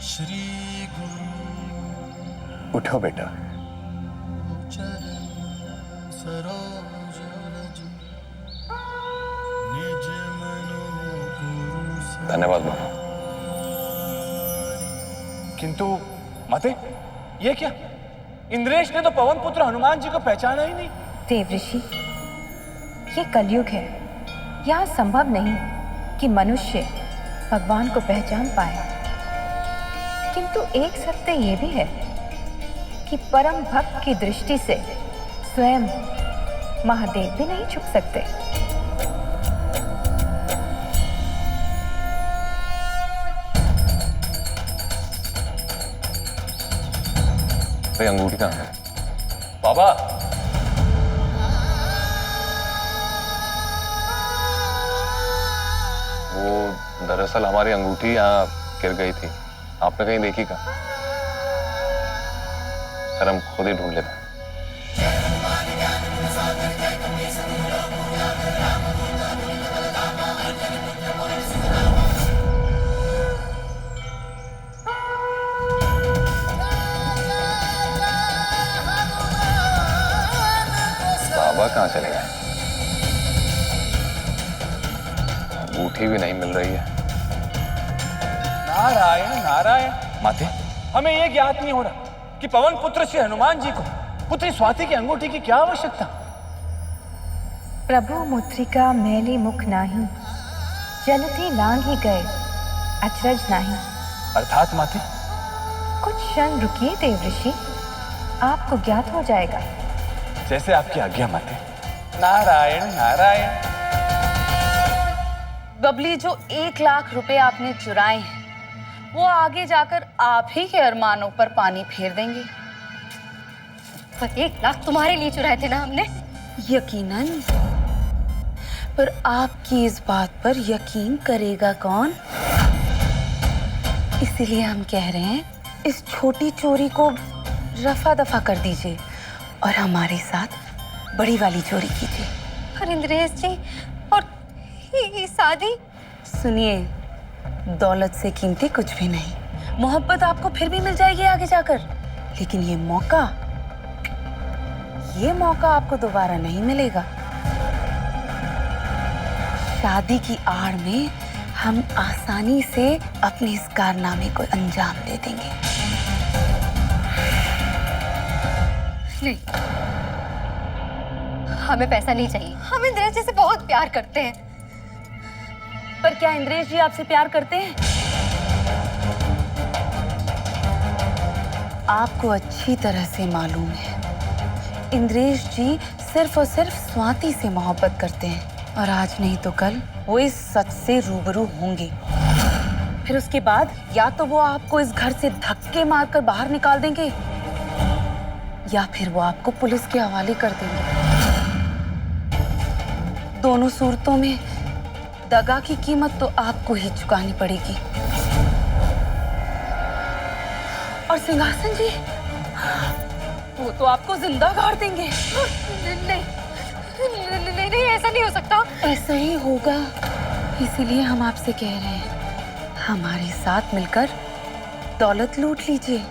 श्री गुरु उठो बेटा। चरण सरोज रज निज मनो गुरु धन्यवाद बाबा। किंतु माते, ये क्या? इंद्रेश ने तो पवन पुत्र हनुमान जी को पहचाना ही नहीं। देवऋषि, ये कलयुग है। यहाँ संभव नहीं कि मनुष्य भगवान को पहचान पाए। किंतु एक सत्य ये भी है कि परम भक्त की दृष्टि से स्वयं महादेव भी नहीं छुप सकते। अरे अंगूठी कहाँ है? बाबा, वो दरअसल हमारी अंगूठी यहाँ गिर गई थी। आपने कहीं देखी का? सर हम खुद ही ढूंढ लेते। बाबा कहाँ चले गए? अंगूठी भी नहीं मिल रही है। नारायण नारायण। माते, हमें ये ज्ञात नहीं हो रहा कि पवन पुत्र श्री हनुमान जी को पुत्री स्वाति की अंगूठी की क्या आवश्यकता। प्रभु मुद्रिका मैली मुख नाही, जलती लांघी गए अचरज नाही। अर्थात माते, कुछ क्षण रुकिए देवऋषि, आपको ज्ञात हो जाएगा। जैसे आपकी आज्ञा माते। नारायण नारायण। बबली, जो 1,00,000 रुपए आपने चुराए हैं वो आगे जाकर आप ही के अरमानों पर पानी फेर देंगे। पर 1,00,000 तुम्हारे लिए चुराए थे ना हमने। यकीनन, पर आपकी इस बात पर यकीन करेगा कौन? इसीलिए हम कह रहे हैं, इस छोटी चोरी को रफा दफा कर दीजिए और हमारे साथ बड़ी वाली चोरी कीजिए। पर इंद्रेश जी, और ये शादी? सुनिए, दौलत से कीमती कुछ भी नहीं। मोहब्बत आपको फिर भी मिल जाएगी आगे जाकर, लेकिन ये मौका आपको दोबारा नहीं मिलेगा। शादी की आड़ में हम आसानी से अपने इस कारनामे को अंजाम दे देंगे। नहीं, हमें पैसा नहीं चाहिए। हम इंद्रेश जी से बहुत प्यार करते हैं। पर क्या इंद्रेश जी आपसे प्यार करते हैं? आपको अच्छी तरह से मालूम है, इंद्रेश जी सिर्फ और सिर्फ स्वाति से मोहब्बत करते हैं, और आज नहीं तो कल वो इस सच से रूबरू होंगे। फिर उसके बाद या तो वो आपको इस घर से धक्के मारकर बाहर निकाल देंगे, या फिर वो आपको पुलिस के हवाले कर देंगे। दोनों सूरतों में दगा की कीमत तो आपको ही चुकानी पड़ेगी। और सिंहासन जी, वो तो आपको जिंदा गाड़ देंगे। नहीं, नहीं, नहीं, ऐसा नहीं हो सकता। ऐसा ही होगा, इसीलिए हम आपसे कह रहे हैं, हमारे साथ मिलकर दौलत लूट लीजिए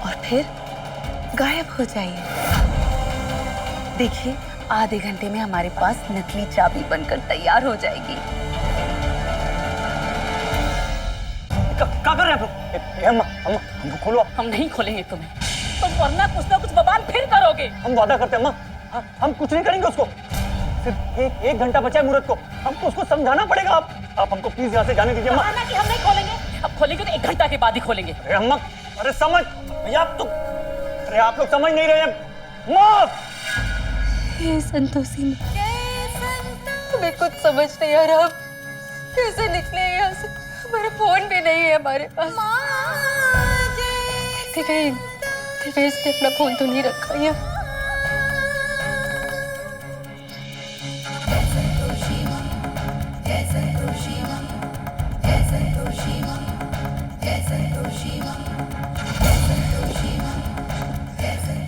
और फिर गायब हो जाइए। देखिए, आधे घंटे में हमारे पास नकली चाबी बनकर तैयार हो जाएगी। क्या कर रहे हैं आप लोग? हमको खोलो। हम नहीं खोलेंगे तुम्हें, तुम वरना कुछ ना कुछ बवाल फिर करोगे। हम वादा करते हैं अम्मा, हम कुछ नहीं करेंगे उसको। सिर्फ एक घंटा बचा है मुहूर्त को, हमको उसको समझाना पड़ेगा। आप हमको प्लीज यहाँ से जाने दीजिए अम्मा। ना कि हम नहीं खोलेंगे, अब खोलेंगे तो 1 घंटा के बाद ही खोलेंगे। अरे अम्मा, अरे समझ भैया, आप लोग समझ नहीं रहे हैं। माफ। ये संतोषी, तुम्हें कुछ समझ नहीं आ रहा। कैसे निकले यहाँ से? हमारा फोन भी नहीं है हमारे पास। कहीं दिवेश ने अपना फोन तो नहीं रखा है?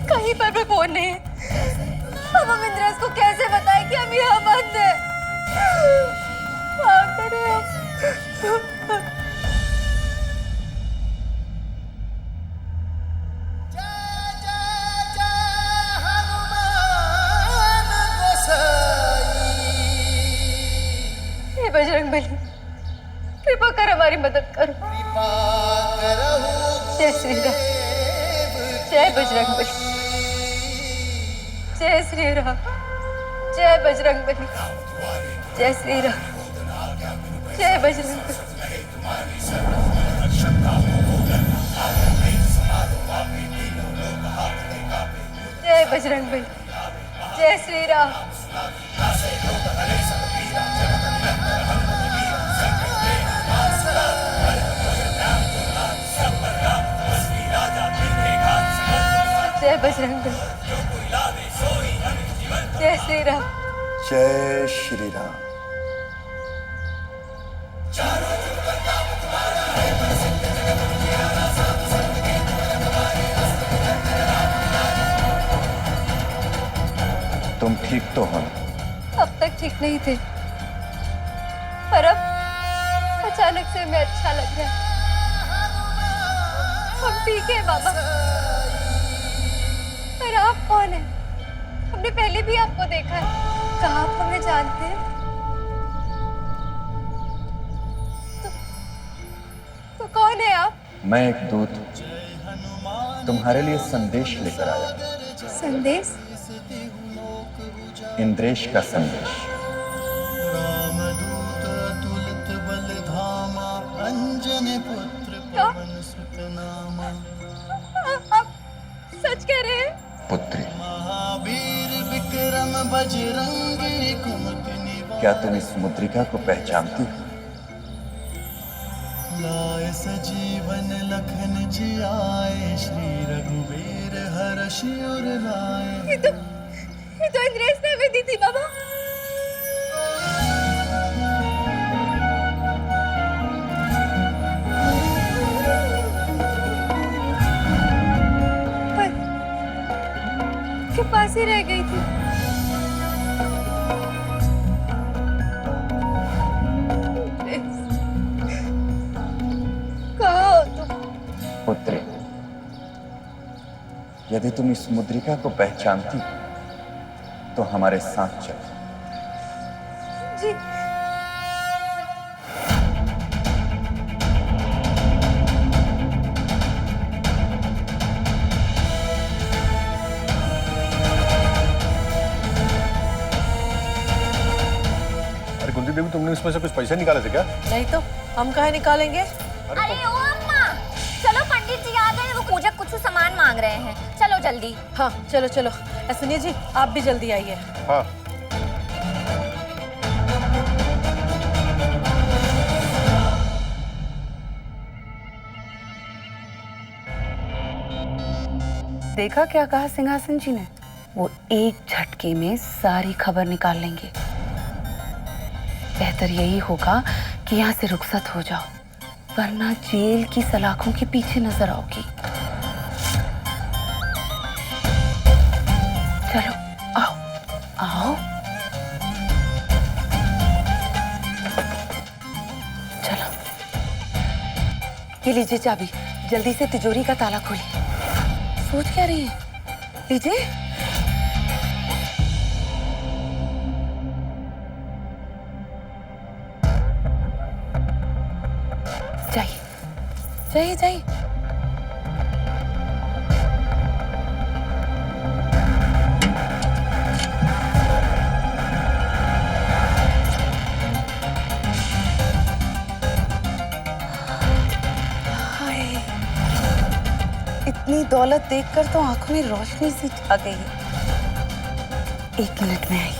कहीं पर भी फोन नहीं है। अब हम इंद्रेश को कैसे बताएं कि हम यहाँ बंद हैं? क्या करें हम? कृपा कर हमारी मदद करो। जय श्री राम, जय बजरंगबली, जय श्री राम, जय बजरंगबली, जय श्री राम, जय बजरंगबली। जय बजरंगबली, जय श्री राम। जय बजरंगबली, जय श्री राम। जय श्री राम। तुम ठीक तो हो? अब तक ठीक नहीं थे, पर अब अचानक से मैं अच्छा लग रहा है। हम ठीक है बाबा। पर आप कौन है? हमने पहले भी आपको देखा है। कहाँ आप हमें जानते हैं? तो कौन है आप? मैं एक दूत हूं। तुम्हारे लिए संदेश लेकर आया। संदेश? इंद्रेश का संदेश। रामदूत अतुलित बल धामा, अंजनी पुत्र क्या? पवन सुत नामा। आप सच कह रहे हैं? पुत्री, महावीर विक्रम बजरंगी, कुमति निवार। क्या तुम इस मुद्रिका को पहचानती हो? लाए सजीवन लखन जियाए, श्री रघुवीर हर्षि उर लाए। ये तो इंद्रेश ने हमें दी थी बाबा। पर के पास ही रह गई थी। कहाँ हो तुम? पुत्री, यदि तुम इस मुद्रिका को पहचानती तो हमारे साथ चलो। जी। अरे कुंती देवी, तुमने इसमें से कुछ पैसे निकाले थे क्या? नहीं तो हम कहाँ निकालेंगे? अरे ओ अम्मा, चलो पंडित जी आ गए, वो पूजा कुछ सामान मांग रहे हैं, चलो जल्दी। हाँ चलो चलो। सुनिए जी, आप भी जल्दी आइए। हाँ। देखा क्या कहा सिंहासन जी ने? वो एक झटके में सारी खबर निकाल लेंगे। बेहतर यही होगा कि यहाँ से रुखसत हो जाओ, वरना जेल की सलाखों के पीछे नजर आओगी। चलो आओ आओ। चलो, ये लीजिए चाबी, जल्दी से तिजोरी का ताला खोलिए। सोच क्या रही है? लीजिए। जाइए जाइए जाइए। हाय, इतनी दौलत देखकर तो आंखों में रोशनी सी आ गई है। 1 मिनट में आई।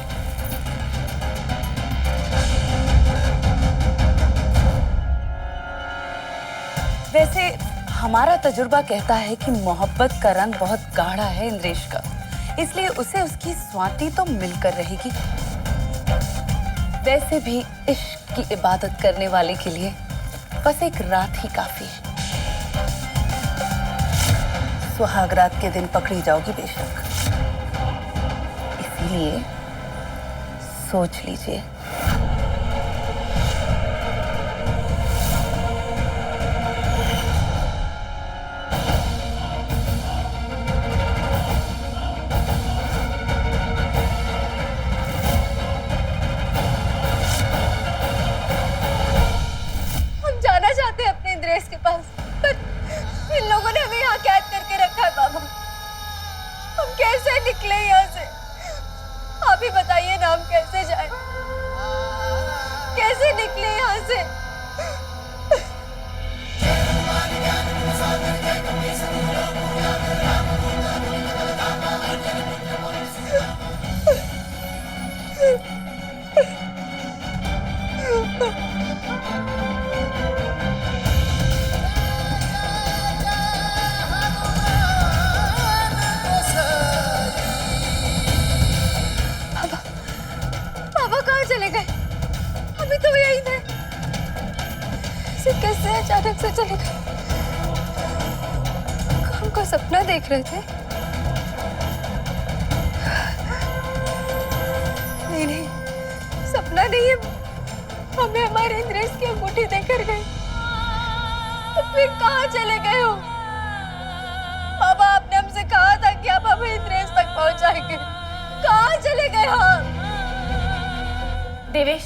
वैसे हमारा तजुर्बा कहता है कि मोहब्बत का रंग बहुत गाढ़ा है इंद्रेश का, इसलिए उसे उसकी स्वाति तो मिलकर रहेगी। वैसे भी इश्क की इबादत करने वाले के लिए बस एक रात ही काफी है। सुहागरात के दिन पकड़ी जाओगी बेशक, इसीलिए सोच लीजिए। हम पास, पर इन लोगों ने हमें यहाँ कैद करके रखा है बाबा। हम कैसे निकले यहाँ से? आप ही बताइए ना, हम कैसे जाए, कैसे निकले यहाँ से? पापा कहाँ चले गए? अभी तो यही थे। ऐसे कैसे अचानक से चले गए? कौन का सपना देख रहे थे? नहीं नहीं, सपना नहीं है, हमें हमारे इंद्रेश की अंगूठी देकर गए। तो फिर कहाँ चले गए हो? बाबा, आपने हमसे कहा था कि आप हमें इंद्रेश तक पहुंचाएंगे। कहाँ चले गए हम? देवेश,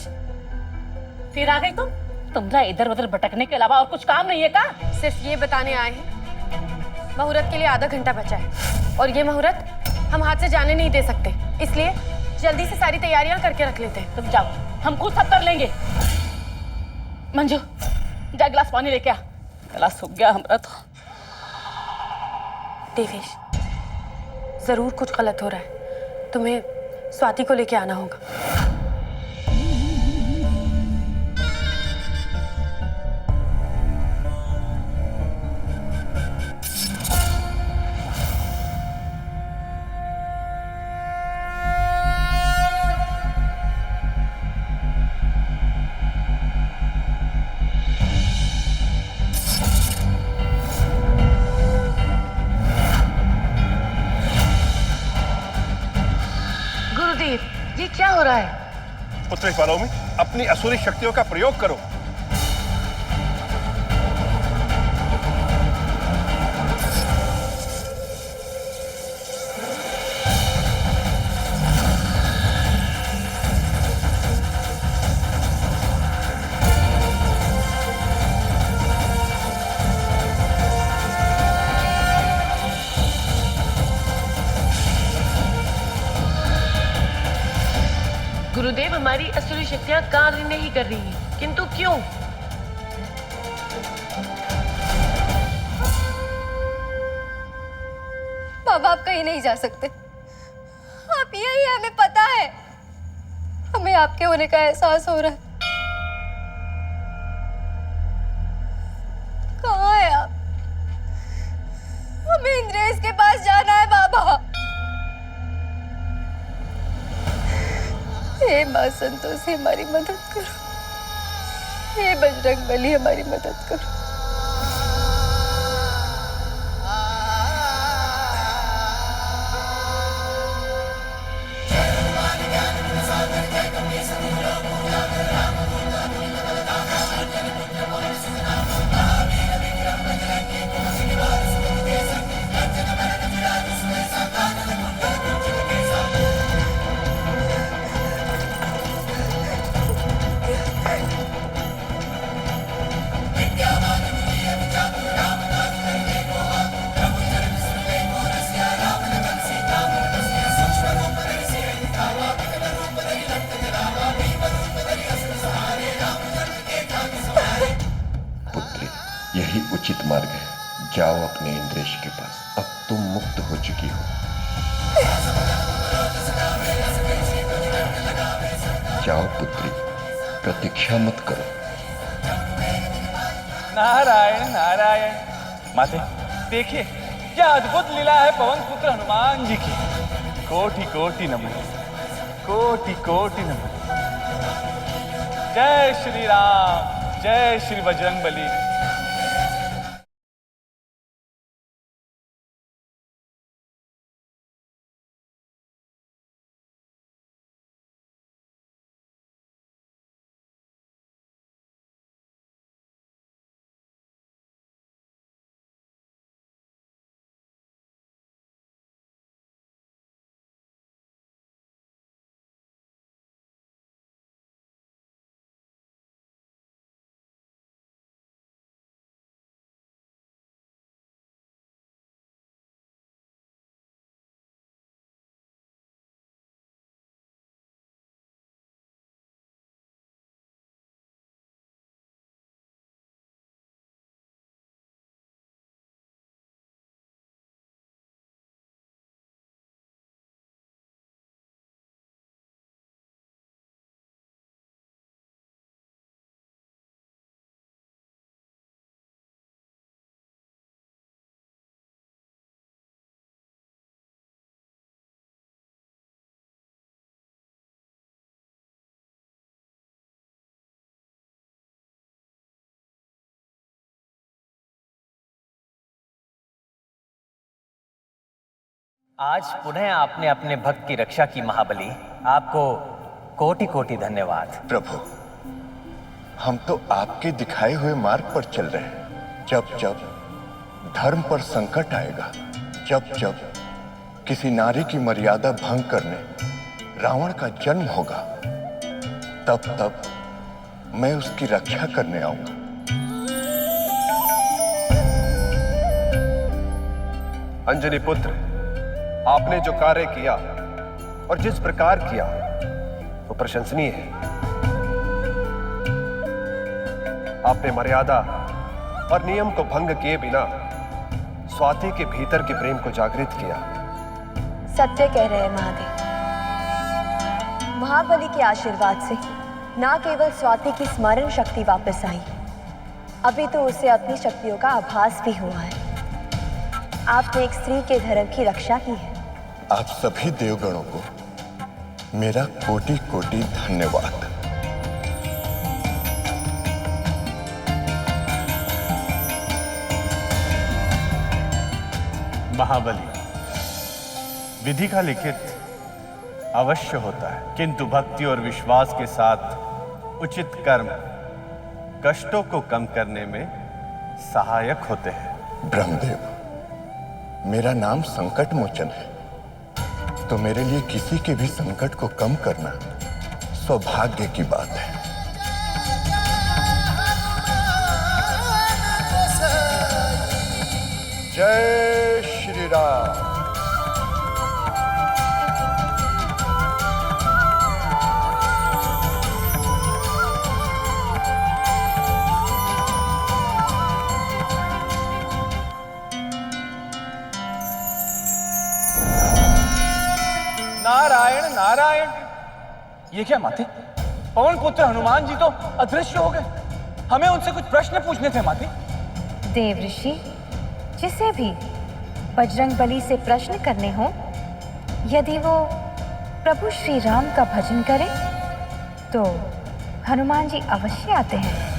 फिर आ गई तुम? तुम्हारा इधर उधर भटकने के अलावा और कुछ काम नहीं है का? सिर्फ ये बताने आए हैं, मुहूर्त के लिए आधा घंटा बचा है और ये मुहूर्त हम हाथ से जाने नहीं दे सकते, इसलिए जल्दी से सारी तैयारियां करके रख लेते हैं। तुम जाओ, हम खुद सब कर लेंगे। मंजू, जा गिलास पानी लेके आ, गला सूख गया हमारा तो। देवेश, जरूर कुछ गलत हो रहा है, तुम्हें स्वाति को लेके आना होगा। गुरुदेव जी, क्या हो रहा है? पुत्री पालोमी, अपनी असुरी शक्तियों का प्रयोग करो। गुरुदेव, हमारी असुरी शक्तियां कार्य नहीं कर रही हैं, किंतु क्यों? बाबा, आप कहीं नहीं जा सकते, आप यही है, हमें पता है, हमें आपके होने का एहसास हो रहा है। कहाँ है आप? हमें इंद्रेश के पास जाना है बाबा। हे माँ संतोषी, हमारी मदद करो। हे बजरंगबली, हमारी मदद करो। यही उचित मार्ग है। जाओ अपने इंद्रेश के पास, अब तुम मुक्त हो चुकी हो। जाओ पुत्री, प्रतीक्षा मत करो। नारायण नारायण। माते, देखिए क्या अद्भुत लीला है पवन पुत्र हनुमान जी की। कोटि कोटि नमन, कोटि कोटि नमन। जय श्री राम, जय श्री बजरंगबली। आज पुनः आपने अपने भक्त की रक्षा की महाबली। आपको कोटि कोटि धन्यवाद। प्रभु, हम तो आपके दिखाए हुए मार्ग पर चल रहे हैं। जब जब धर्म पर संकट आएगा, जब जब किसी नारी की मर्यादा भंग करने रावण का जन्म होगा, तब तब मैं उसकी रक्षा करने आऊंगा। अंजनी पुत्र, आपने जो कार्य किया और जिस प्रकार किया वो प्रशंसनीय है। आपने मर्यादा और नियम को भंग किए बिना स्वाति के भीतर के प्रेम को जागृत किया। सत्य कह रहे हैं महादेव। महाबली के आशीर्वाद से ना केवल स्वाति की स्मरण शक्ति वापस आई, अभी तो उसे अपनी शक्तियों का आभास भी हुआ है। आपने एक स्त्री के धर्म की रक्षा की है। आप सभी देवगणों को मेरा कोटि कोटि धन्यवाद। महाबली, विधि का लिखित अवश्य होता है, किंतु भक्ति और विश्वास के साथ उचित कर्म कष्टों को कम करने में सहायक होते हैं। ब्रह्मदेव, मेरा नाम संकट मोचन है, तो मेरे लिए किसी के भी संकट को कम करना सौभाग्य की बात है। जय श्री राम। नारायण नारायण, ये क्या माते? पवन पुत्र हनुमान जी तो अदृश्य हो गए। हमें उनसे कुछ प्रश्न पूछने थे माते। देव ऋषि, जिसे भी बजरंग बली से प्रश्न करने हो, यदि वो प्रभु श्री राम का भजन करे तो हनुमान जी अवश्य आते हैं।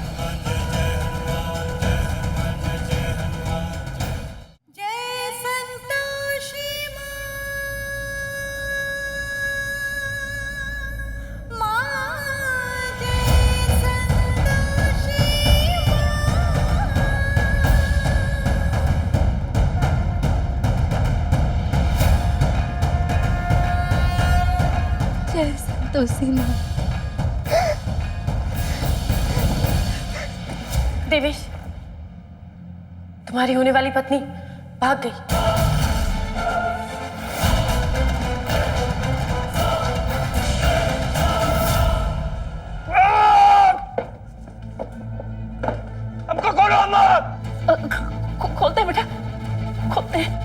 देवेश, तुम्हारी होने वाली पत्नी भाग गई। हमको खोलो अम्मा। खोलते हैं बेटा, खोलते हैं।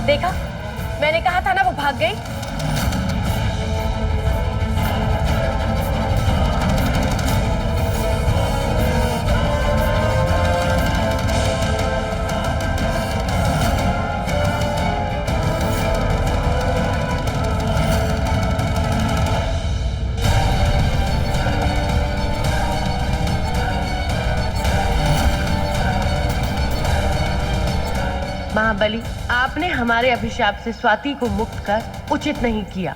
देखा, मैंने कहा था ना वो भाग गई। महाबली, आपने हमारे अभिशाप से स्वाति को मुक्त कर उचित नहीं किया।